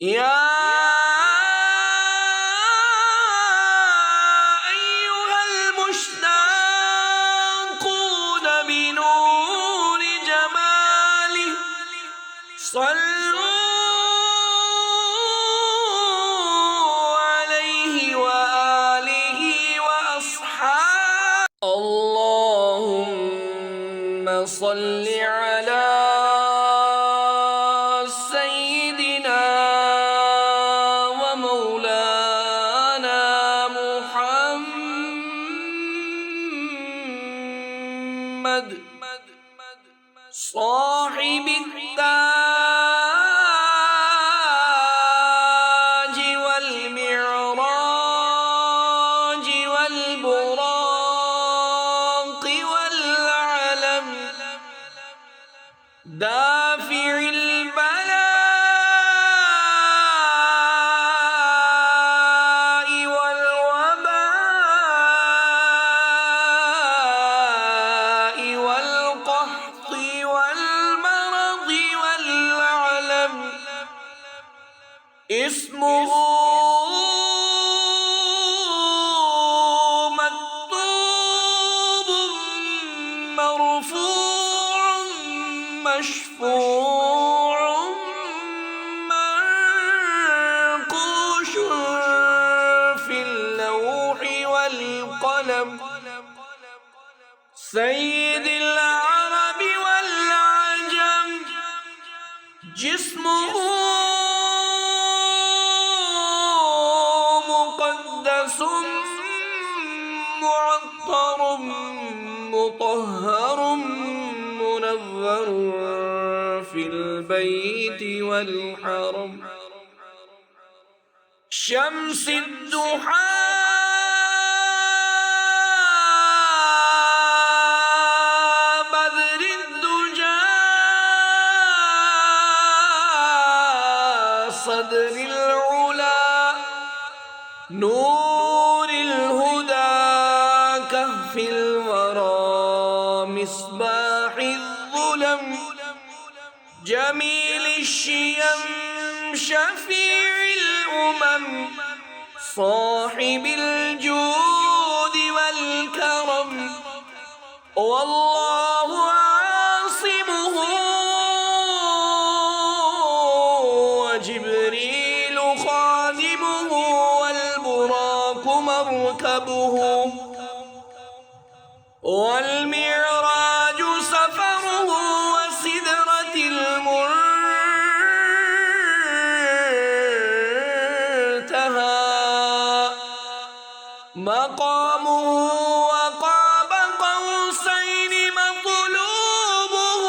يا أيها المشتاقون بنور جماله صلوا عليه وآله وأصحابه اللهم صل على سيدنا ومولانا محمد صاحب التاج والمعراج والبراق والعلم دافع البلاء والوباء والقحط والمرض والعلم اسمه مكتوب مرفوع مشفوع منقوش في اللوح والقلم سيد العرب والعجم جسمه مقدس معطر مطهر منور في البيت والحرم شمس الضحى بدر الدجى صدر العلا نور الهدى كهف الورى مصباح الظلم جميل الشيم شفيع الأمم صاحب الجود والكرم والله عاصمه وجبريل خادمه والبراق مركبه والمعراج سفره وسدرة المنتهى مقامه وقاب قوسين مطلوبه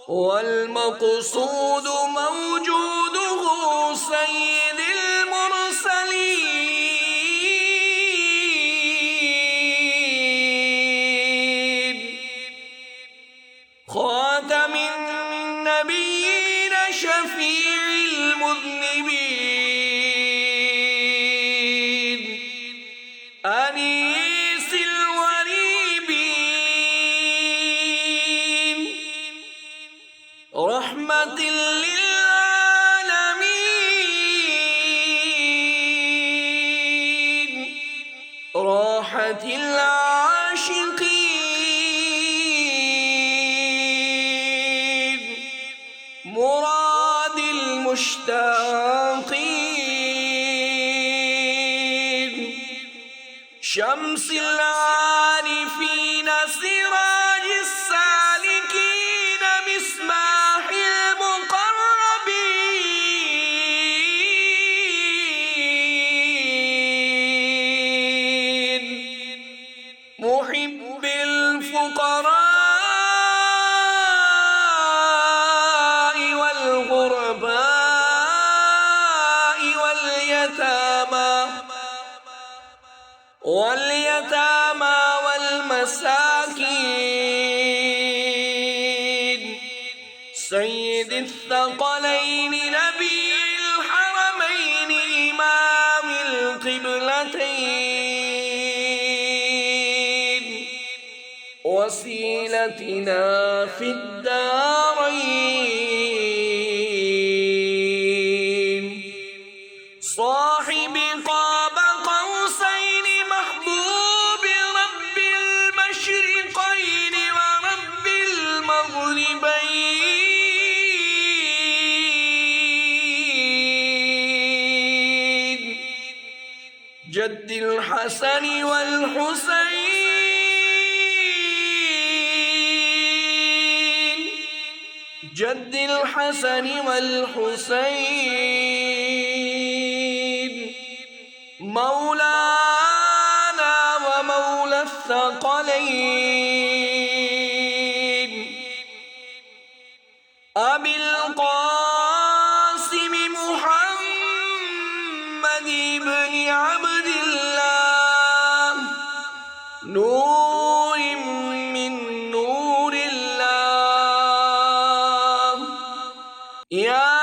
والمقصود موجوده سيد المرسلين خاتم النبيين شفيع المذنبين أنيس الوريبين رحمة للعالمين راحة العاشقين مراد المشتاقين شمس العارفين سراج السالكين مصباح المقربين محب الفقراء والغرباء واليتامى والمساكين سيد الثقلين نبي الحرمين إمام القبلتين وسيلتنا في الدار المذنبين جد الحسن والحسين جد الحسن والحسين مولانا ومولى الثقلين أبي القاسم محمد بن عبد الله نور من نور الله يا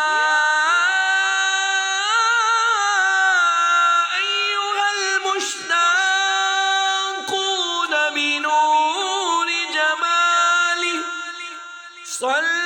أيها المشتاقون بنور جماله صل